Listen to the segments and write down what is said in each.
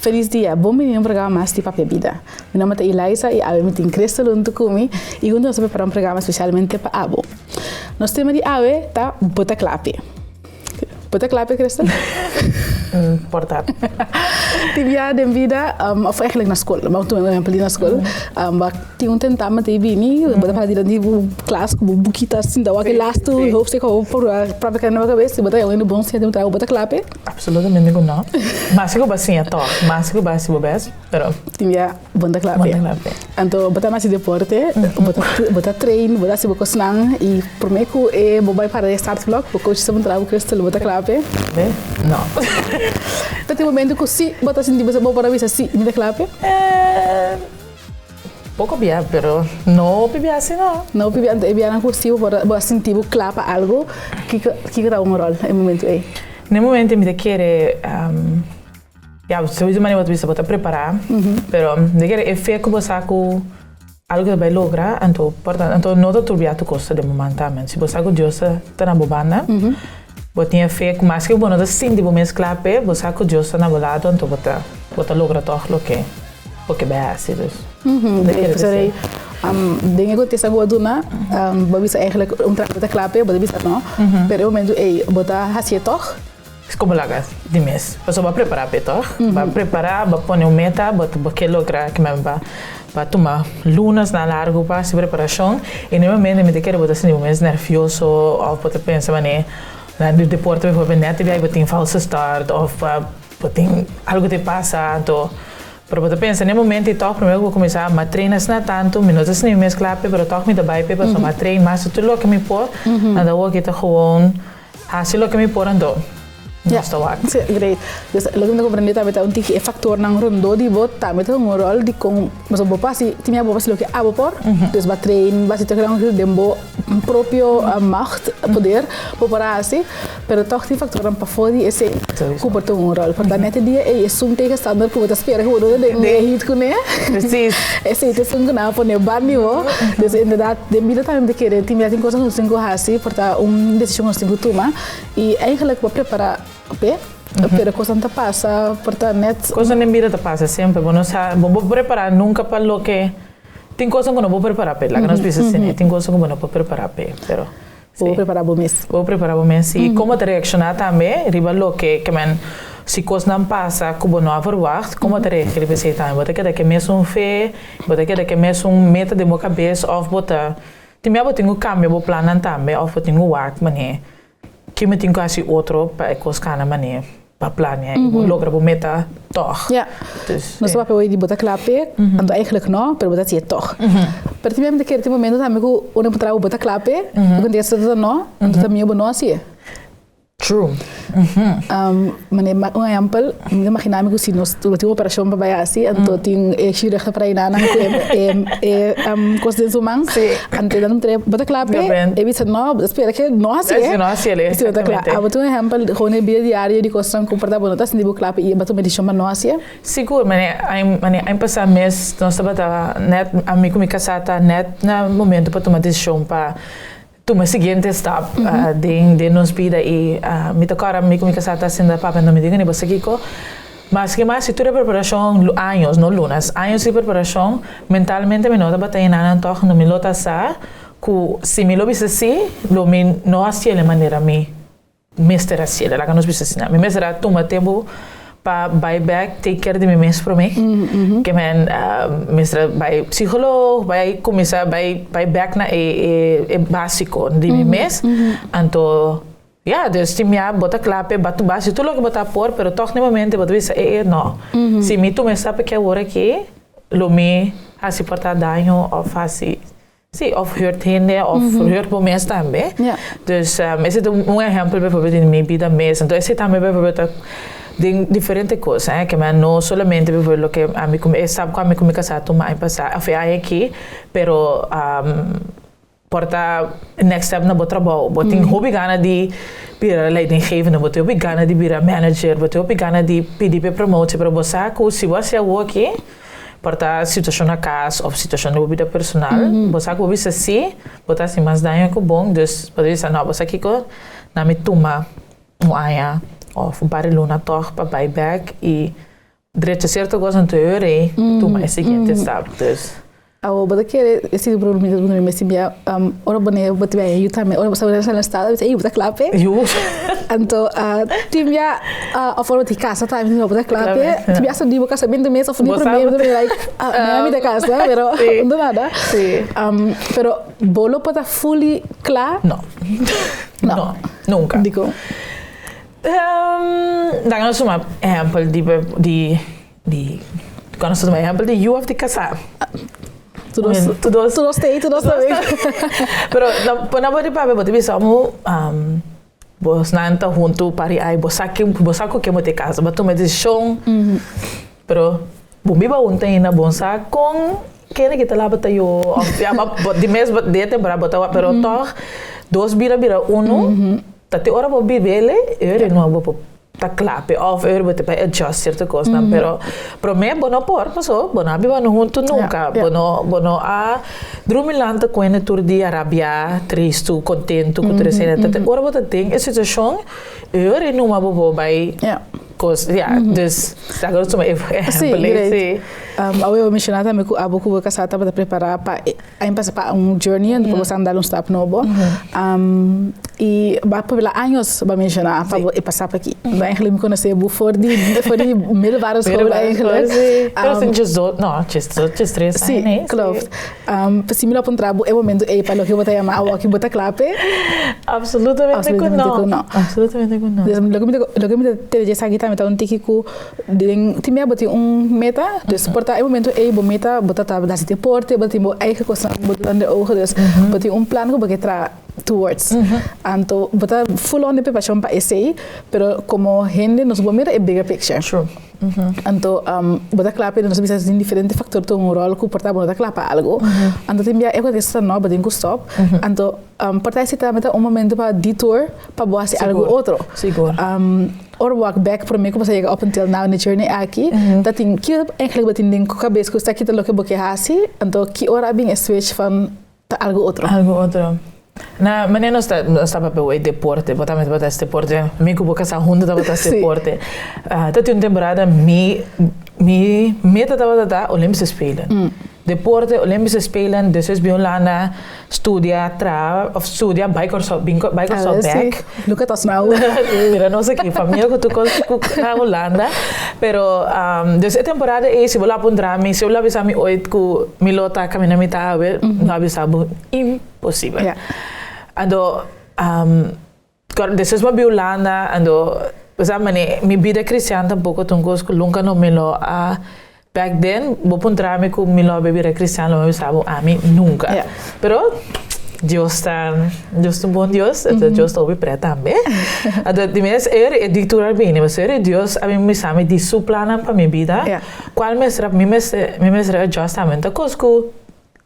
Feliz dia. Bom menino programa mais tipo a bebida. Meu nome é Eliza e ave me tem crescido junto comigo e juntos nós preparamos um programa especialmente para abo. Nosso tema de ave tá bota clape. Bota clape, Crystal? Portar. Tivia de vida, of eigenlijk na school, maar toen we na school, maar tinha tentama te bini, bota para dire de classe com buquita assim, da aquele lasto, hoofstuk para que não cabeça, bota eu indo bom se tem trabalho bota clape. Absolutamente não. Mas eu bacia toh, mas eu bacia bobes, pero tivia bota clape. Então bota mais deporte, bota trein, bota se bocos nang e por me que é bobai para start block, porque hoje estamos trabalhando Crystal bota clape. Não. Tem momento que se bota assim de você para ver se me declape. Pouco bia, pero não bebia assim não. Não bebia não possível para sentir o clapa algo que dá rol no momento aí. No momento me querer já se você maneira você pode preparar, pero de querer efeito você com algo que vai lograr, então portanto então não tudo bia tu custa de momento, se você com Deus tá na bobana. Botinha fé com mais que o bono da sim de bom mesclar pe, você com Deus na bolado, então bota logra todo o que vai assim dus. Sorry. Dingen goed is dat goed doen na, babisa eigenlijk trabalho da clape, babisa não, pero o momento ei bota hasie toch? Como lagas de mês, você vai preparar pe toch? Vai preparar, vai pôr meta, bota que logra que me vai tomar lunas na largo para se preparação e no momento me quero botar assim um mês nervioso ou pode pensar mané no deporte bijvoorbeeld net heb jij wat een valse start of wat algo te passa, então pero você pensa no momento e toch primeiro vou começar a treinar não tanto minutos nem mais claro pero toch me daarbij pe para treinar mas tudo que me pôr and dan ook het gewoon hasil que me pôr então ja, great. Dus lo que me comprende também tá que é factor nang rondo di bot também tá um rol di com mas o bopa si tinha bopa si lo que abo por dus ba train ba si te grang dembo proprio macht poder para assim pero toch die factor para fodi esse comporta um rol para net dia é sum te que standard para espera que o de hit com né precis esse te sum na por ne bar nível dus inderdaad de vida também de querer tinha tem coisas que cinco assim para decisão que cinco toma e eigenlijk para preparar pero coisa não passa, portanto, net. Coisa nem mira te passa sempre, não vou preparar nunca para o que tem coisa que não vou preparar para, lá que nós precisamos, tem coisa que não vou preparar para, pero vou preparar bom mês. Vou preparar bom mês e como te reaccionar também, riba lo que men se coisa não passa, como não verwacht, como te reagir para você também, botar que mesmo fé, botar que mesmo meta de minha cabeça, ou botar, tem um cambio, vou planar também, ou tem work, mané. Que me tenho quase outro para coscar na maneira para planear e logra o meta toch. Ja. Dus nós vamos pegar de botar clape, ando eigenlijk não, pero botar zie toch. Per ti mesmo de que tem momento também que o não pode botar clape, quando dia se não, ando também o não assim. True. Um exemplo, me imaginava que se nós tivemos operação para baixar assim, então tinha cirurgia para ir na coisa de sumang, ante dan tre bota clape, e bisa não, espera que não assim. Não assim ele. Se bota clape. Ah, botou um exemplo, quando dia diário de coisa comportar bom, tá sendo clape e botou medicação para não assim. Seguro, I'm passar mês, nós estava net a mim com casata net na momento para tomar decisão para tu seguinte step de nos vida e me tocar a mim com casata sendo para não me diga nem você Kiko. Mas que mais se tu preparação anos, não lunas, anos de preparação mentalmente me nota bater na toch no me lota sa que se me lo bisa assim, lo me não assim de maneira me mestre assim, lá que nós bisa assim, me mestre toma tempo para buy back, take care de mim mesmo para mim, que men mestre by psicólogo, by começar by back na é básico de mim mesmo, então ja, dus die minha bota clape, batu base, tudo o que botar por, pero toch no momento bota bisa não. Se me tu me sabe que agora aqui, lo me assim portar dano ou assim, sim, of hurt hende of hurt momentos também. Dus esse é exemplo bijvoorbeeld in minha vida mesmo. Então esse também bijvoorbeeld de diferente coisas, que mas não somente bijvoorbeeld que a mim como sabe como a mim casar toma em passar, a aí aqui, pero porta next step na trabalho, botin hobby gana de bira leidinggevende, botin hobby gana de bira manager, botin hobby gana de pedir promotie, pero você se você aqui, porta situação na casa ou situação na vida personal, você que você se, botar assim mais daí que bom, dus pode dizer não, você aqui que na me toma um aia ou um barulho na torre para buyback e direito certo coisa no teu tu mais seguinte step. Dus. Ao bota que esse problema do meu simia ora bone bota bem eu também ora você vai na estrada você aí bota clape então timia a forma de casa tá vindo bota clape timia só digo casamento mês of nem primeiro like me da casa pero não nada pero bolo pata fully claro não nunca digo dan gaan we exempel die kan we exempel die you have de casa. Todos stay. Pero na pode para pode bisa mo bos nanta junto pari ai bosako que mo te casa, mas tu me decisão. Pero bumbiba ontem na bonsa com quem que te lava tayo de mês de temporada bota pero toch dos bira uno tati ora bo bibele não bo ta clape of bota para adjust certa coisa pero pro me bono por paso bono abiba no junto nunca bono a drumilanta com ene tour di Arabia tristo contento com terceira tati ora bota tem essa situação não bo by coisa dus agora tu me exemplo eu mencionar também que a boca casata para preparar para para journey and para andar step novo e vai para anos para mencionar para passar para aqui eigenlijk me conhecer voor die middelbare school eigenlijk just stress sim klopt similar op een trabo é momento para lo que botar ama ao que botar clape absolutamente com não dus lo que me te já sabe também tá tiki ku timia boti meta dus porta momento meta bota tá da se porte boti mo eigen coisa bota de ogen dus boti plan que porque tra towards anto bota full on de preparação para esse pero como gente nos vamos mirar a bigger picture sure anto bota clape nos bisa de diferente factor to um rol que porta bota clapa algo anto timia é que está no bota stop anto porta esse tá meta momento para detour para boa se algo outro seguro or walk back para mim como você chega up until now na journey aqui dat tem que eigenlijk batin ding com cabeça que está aqui lo que boque hasi então que ora bem switch van algo outro na menino está para o deporte botamos botar este deporte me que boca sa hunda da botar este deporte tem temporada me meta da botar Olympische Spelen deporte Olympische Spelen dus is bij Holanda studia biker back look at us now mira no sé qué familia que tu na Holanda pero dus temporada se vola pondra mi se vola bisa mi oit ku milota camina mi ta no bisa impossível ando dus is maar bij Holanda ando mi vida cristiana tampoco tungos nunca no me lo back then, vou encontrar-me com meu bebê cristiano, não sabe a mim nunca. Pero Deus é um bom Deus, Deus está bem preto também. Então, de mês é dicturar bem, mas Deus a mim me sabe de seu plano para minha vida. Qual me será justamente coisa que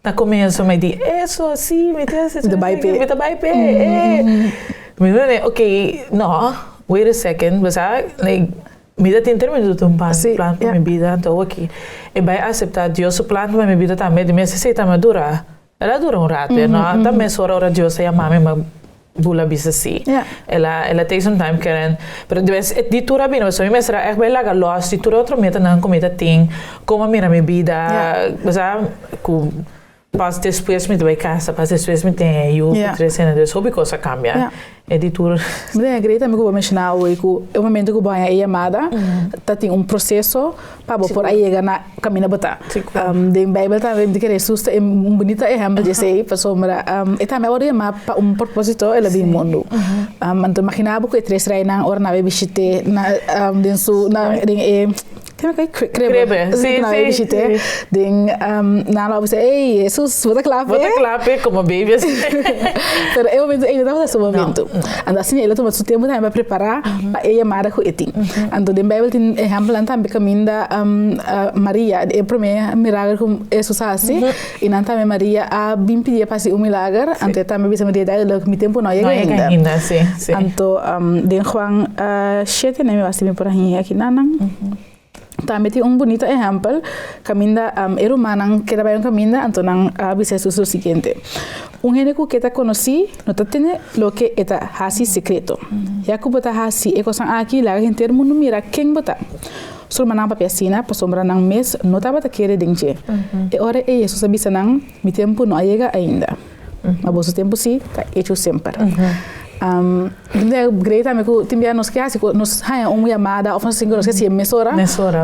na começo me diz isso assim, me diz isso, me diz okay, no, wait a second, mas like vida tem terminado de plano para minha vida, então aqui e vai aceitar Deus o plano para minha vida também, de mês se está madura, ela dura rato, não? Também só hora Deus é a mãe mas bula bisa si, ela tem some time keren, pero de vez di tura bem, mas me será bem laga lost, di tura outro meta não comida tem, como mira minha vida, sabe, com pas depois me vai casa, pas depois me tem eu crescendo, de soube coisa cambia. Editor. Bem, greta me vou mencionar o momento que banha é amada, tá tem processo para por aí chegar na caminho botar. De Bible também de que Jesus é bonita exemplo de sei, pessoa mara, e também agora para propósito ela vem mundo. Então imaginava que três reinas ora na visite na dentro na tem que crebe sim den na lá você ei Jesus bota clape como baby assim pero eu momento ele dava esse momento anda assim ele toma seu tempo para preparar para ela mara com etim ando den Bible tem exemplo também caminho da Maria é primeiro milagre com Jesus assim e não também Maria a bim pedir para ser milagre ante também bisa Maria dar o tempo não chega ainda sim então den Juan 7 nem vai ser por aí aqui nanang também tem bonito exemplo, caminda era humano que trabalha caminda, então não bisa o seguinte. Gente que está conheci, não está tendo lo que está hasi secreto. Já que bota hasi, é coisa aqui lá gente mundo mira quem bota. Sul manang papel sina, pa sombra nang mês, não tava a querer dentro. E ora é isso, sabia se não, mi tempo não chega ainda. Mas o tempo sim, tá hecho sempre. Great também que timbia nos que assim nos hanya chamada ou assim nos que se mesora.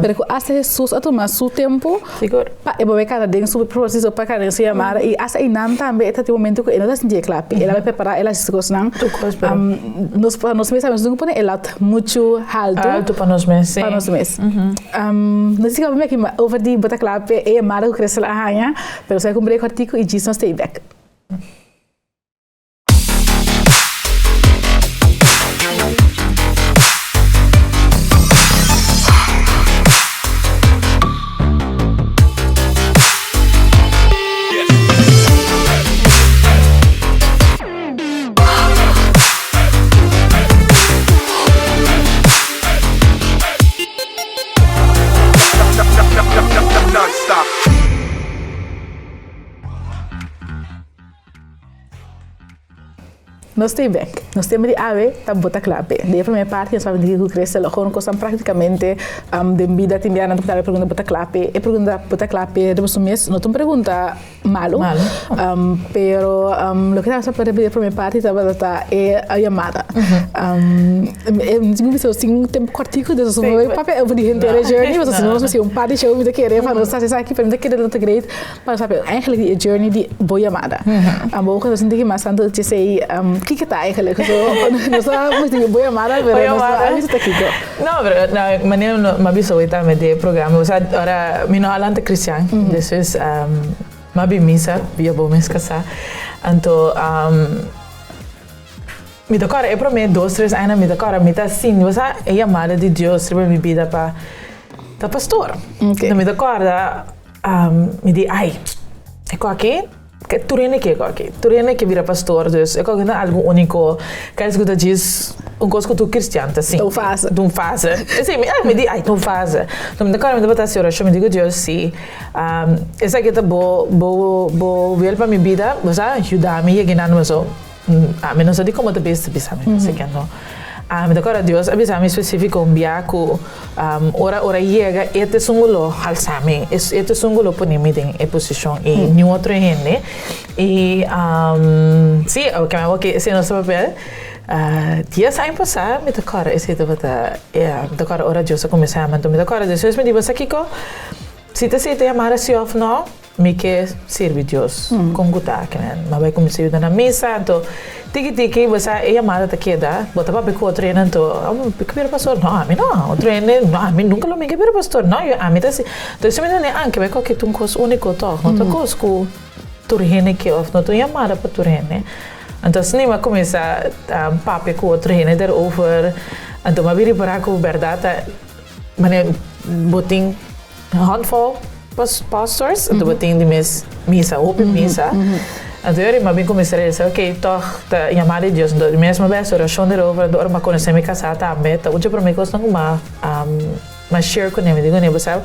Pero que hasta Jesus a tomar seu tempo. Seguro. Pa e vai cada dentro super processo para cada se chamada e hasta inan também até o momento que ela está sem clape. Ela vai preparar ela se coisa não. Nos mesmos não põe ela muito alto para nos meses. Para nos meses. Não sei como é que over die bota clape e chamada que cresce lá hanya, pero sai com break artigo e diz não stay back. Nós temos back. Nós temos de ave, tá bota clape. De a primeira parte, nós vamos dizer que cresce lá, com coisa praticamente de vida timbiana, não pode perguntar bota clape. E pergunta bota clape, depois do mês, não tem pergunta malo. Pero lo que estamos a fazer a primeira parte, tá bota é a chamada. Não sei se tem tempo curtinho, desde o papel eu vou dizer inteira journey, mas nós vamos um party show, me querer, para nós sair aqui, para me querer não ter great, para saber eigenlijk a journey de boa chamada. Boa coisa assim que mais tanto te sei que tá eigenlijk não sabemos de boa chamada, mas nós vamos estar aqui. Não, na maneira uma pessoa está me de programa, você agora me não alanta cristão, depois uma missa via bom mês casar, então me decora é para mim 2-3 anos me decora me tá assim, você é chamada de Deus sobre minha vida para pastor. Então me decora me diz ai é aqui que turene que vira pastor, dus ik ook algo único, que é que diz coisa que tu cristiano assim. Não faz. Assim, me diz ai não faz. Então me decora me botar senhora, eu me digo Deus sim. Essa que tá bo ver para minha vida, você ajuda-me a ganhar mais o menos eu digo como te best bisa me sei que não. Me decora Deus avisame específico um biaco ora chega este sungulo halsame este sungulo ponimi em posição e nenhum outro gente e sim o que me vou que se não sabe papel dias anos passar me decora esse te bota me decora ora Deus começar a mandar me decora Deus me diz aqui co se te amar assim of não me que serve Deus com guta que mas vai começar a na missa então tiki você é chamada tá queda bota para beco treino então que vira pastor não a mim não treino não a mim nunca lo me que vira pastor não a mim tá assim então se me não é anche vai qualquer um coisa único to não tá coisa que turene que of não tô chamada para turene então se nem vai começar papo com outro rene der over então mas vira para com verdade mas botin handful pastors então botin de missa open missa Adoro, mas bem começar a dizer, ok, toch, a chamada de Deus, então, mesmo vez, oração de over, adoro, mas quando você me casar, tá, meta, hoje para mim, gosto de mas share com ele, digo, né, sabe,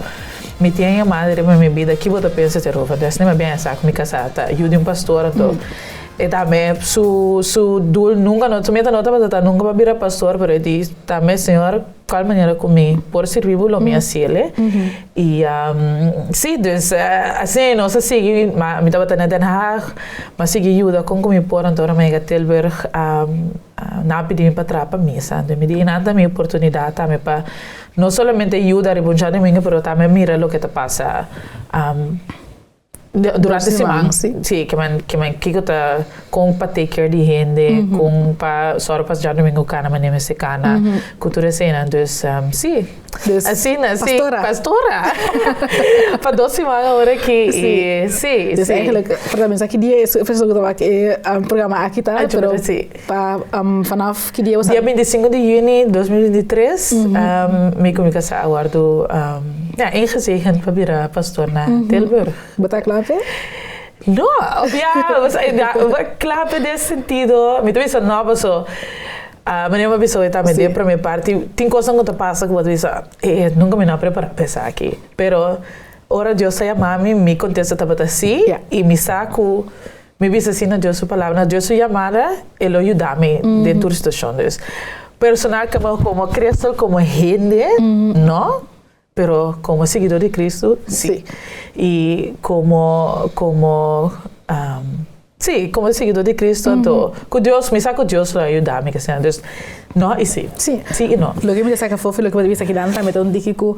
me tinha chamada de minha vida, que você pensa ter over, desse, nem bem essa, me casar, tá, eu de pastor, então, e também, su dul, nunca, não, também tá, nunca vai virar pastor, pero ele diz, também, senhor, qual maneira comigo, por servir o minha ciele, e, sim, dus, assim, não sei se, me estava tendo Den Haag, mas se ajuda com comigo por, então, eu me Tilburg, na pedir para trapa missa, então, me dei nada minha oportunidade, também, para, não somente ajudar a bunchar de mim, mas também mira o que está passa, durante a semana, sim, que eu tá com para take care de gente, com para só para já domingo cana, mas nem me secana, cultura cena, então sim, assim, pastora, para 12 semanas agora que sim, para mim aqui dia eu fiz o programa aqui tá, pero para fanaf que dia dia 25 de junho 2023, me comunicação aguardo ingezegend para virar pastor na Tilburg. Bota clave? No, clave nesse sentido. Me também nova só. Mas uma pessoa está me dando para minha parte. Tem coisas que passa que você diz, nunca me não preparado para pensar aqui. Pero ora Deus se chama me contesta estava assim e me saco me diz assim na Deus sua palavra, Deus sua chamada, ele ajuda-me dentro da situação. Personal como criança como gente, não? pero como seguidor de Cristo, sí. Y como seguidor de Cristo, con Dios, me saco Dios lo ayuda, me que sea, entonces, no y sí. Sí. Sí y no. Lo que me saca fofo, lo que me dice aquí dan también un dikiku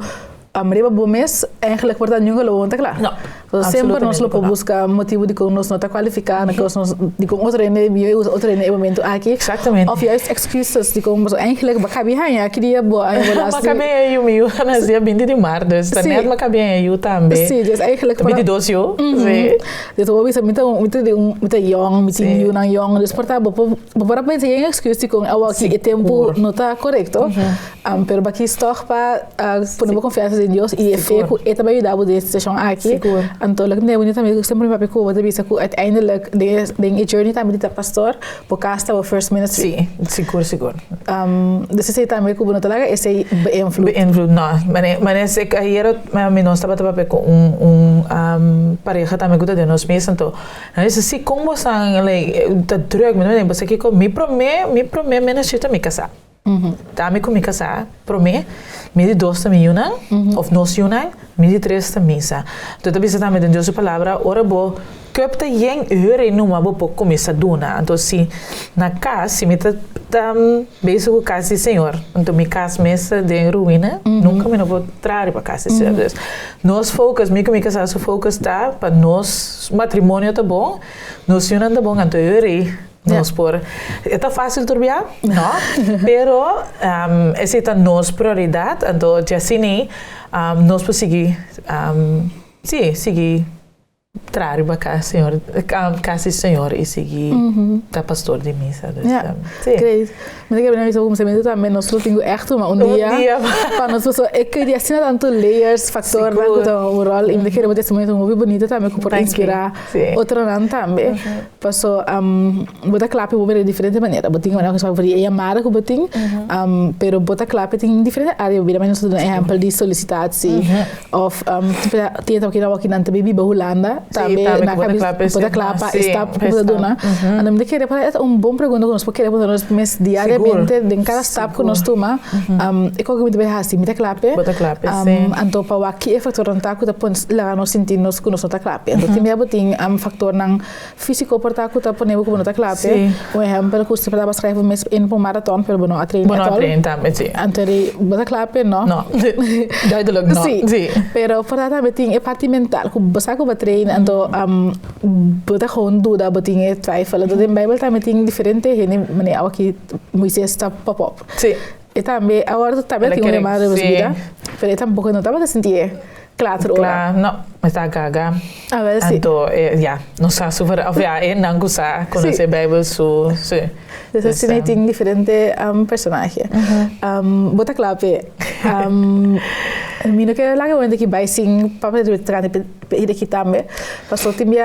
Amriba Bomes, eigenlijk wordt dat jongen gewoon te klaar. No, sempre nós lo buscar motivo de que nós não está qualificado, que nós de como outra em momento aqui. Exatamente. Of juist excuses de como eigenlijk bakabi hanya queria boa aí boa. Bakabi é eu meu, nas dia 20 de março, dus net bakabi é eu também. Sim, dus eigenlijk 22 eu. Sim. Dus we bisa muito young, muito you nang young, dus porta para pensar em excuse de com ao aqui tempo não está correto. Pero baki toch pa por confiança em Deus e efeito e também ajudava de situação aqui. Então, lo que me bonito também sempre me papel wat bisa ku uiteindelijk de journey também de pastor, por causa o first ministry. Sim, seguro. Dus esse também ku bonito laga esse beïnvloed. Não, mas é que hier me nós estava papel com pareja também que de nós mesmos então. Mas se como são tá druk, mas não você que me promete menos chita me casar. Dame com me casar, promete, me de 2 também una, of nós una, me de 3 também sa. Então também também dentro da palavra, ora bo, köpte yen ure numa bo po começa duna. Então se na casa, se me tá beijo com casa Senhor, então me casa mesa de ruína, nunca me não vou trazer para casa Senhor. Nós focus, me com me casar, so focus tá para nós matrimônio tá bom, nós una tá bom, então ure nos por está fácil turbiar no pero essa é a nossa prioridade então já assim nós podemos seguir trazer para casa Senhor e seguir da pastor de missa great mas ik heb net ook gezegd dat men ons looking echt maar dia para nós pessoas é que dia assim tanto layers factor da o rol e me quero botar esse momento muito bonito também para inspirar outra não também passou botar clap vou ver de diferente maneira botinho uma coisa para ir amar com botinho pero botar clap tem diferente área vira mais um exemplo de solicitação of tinha também aqui na baby Holanda também na cabeça botar clap está por dona anda me quero para é bom pergunta que nós porque queremos nós mês diário em cada step que nós toma e como que me assim me clape então para aqui é fator tá que tá lá nós sentimos que nós tá clape então tem botin fator nang físico portar que tá ponendo como tá clape um exemplo que você para escrever mês em um maratón pero bueno a treinar também sim anterior botar clape não duidelijk não sim pero para também tem é parte mental que você que vai treinar então botar gewoon dúvida botin é twijfel então em Bible também tem diferente maneira aqui Moisés está pop-up. Sim. E também, agora também tem uma chamada de vida, mas também não estava a sentir claro. Claro, não, mas está gaga. A ver, sim. Então, não sei super, é não gostar conhecer a Bíblia, sim. Então, assim, tem diferente personagem. Bota clave. Mino que lá que que vai sim para de tratar de aqui também passou também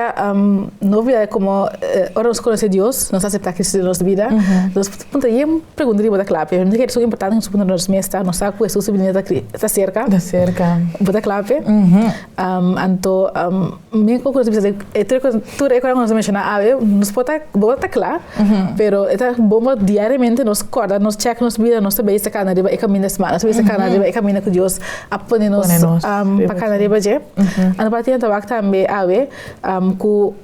novia como ora nos conhecer Deus nos aceitar Cristo na nossa vida nós ponta aí pergunta de botar clave eu não quero só importante nos ponta nos mestre nós sabe que Jesus vindo da cerca botar clave então me com coisa dizer tudo é quando nós mencionar nos botar clave pero é bom diariamente nos acorda nos check nos vida nos saber se cada dia é caminho semana saber se cada dia é caminho com Deus ponernos pakai dari baje anda partia tabak também ave ku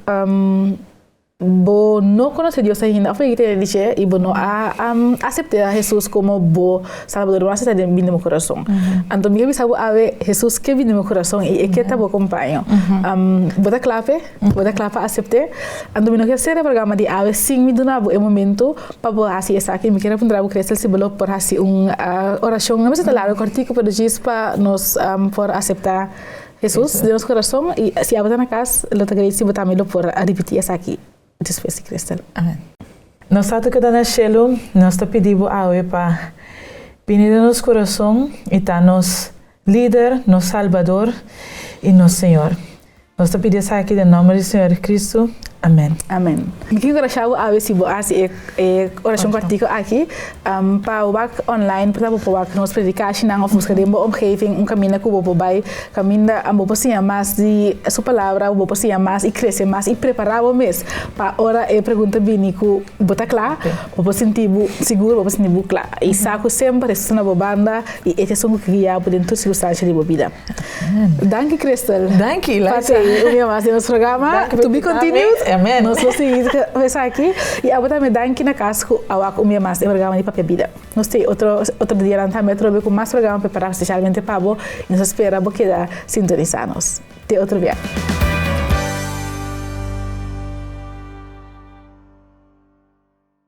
bo no conoce Dios ainda foi que dice e bo no acepte a Jesus como bo salvador mas está dentro do meu coração então me bisa ave Jesus que vem no meu coração e que tá bo acompanho bota clave accepte então me no que ser programa de ave sim me dona bo momento para bo assim essa aqui me quero apontar o crescer se bolo por assim oração não precisa lá cortico para dizer para nos por aceitar Jesus de nosso coração e se abata na casa lo te agradeci botar me por repetir essa aqui Despeço Cristo. Amém. Nós estamos aqui na Shelo, nós estamos pedindo a Ave para venir no nosso coração e estar nos líder, nos Salvador e nos Senhor. Nós estamos pedindo aqui em nome do Senhor Cristo. Amém. Amém. Aqui agora chavo a ver se vou assim oração cortico aqui para o back online para o back nos predicação não buscar de omgeving caminho que o vou vai caminho a vou passear mais de sua palavra vou passear mais e crescer mais e preparar o mês para hora pergunta bem que botar claro vou sentir seguro vou sentir claro e saco sempre estou na banda e esse som que guia por dentro circunstância de vida. Danke Crystal. Danke Laisa. O meu mais nosso programa to be continued. Amém. Nós vamos começar aqui e agora também danke na casa que o meu mais programa de papel vida. Nós temos outro dia também trouxe com mais programa preparado especialmente para você e nos espera porque da sintonizados. Até outro dia.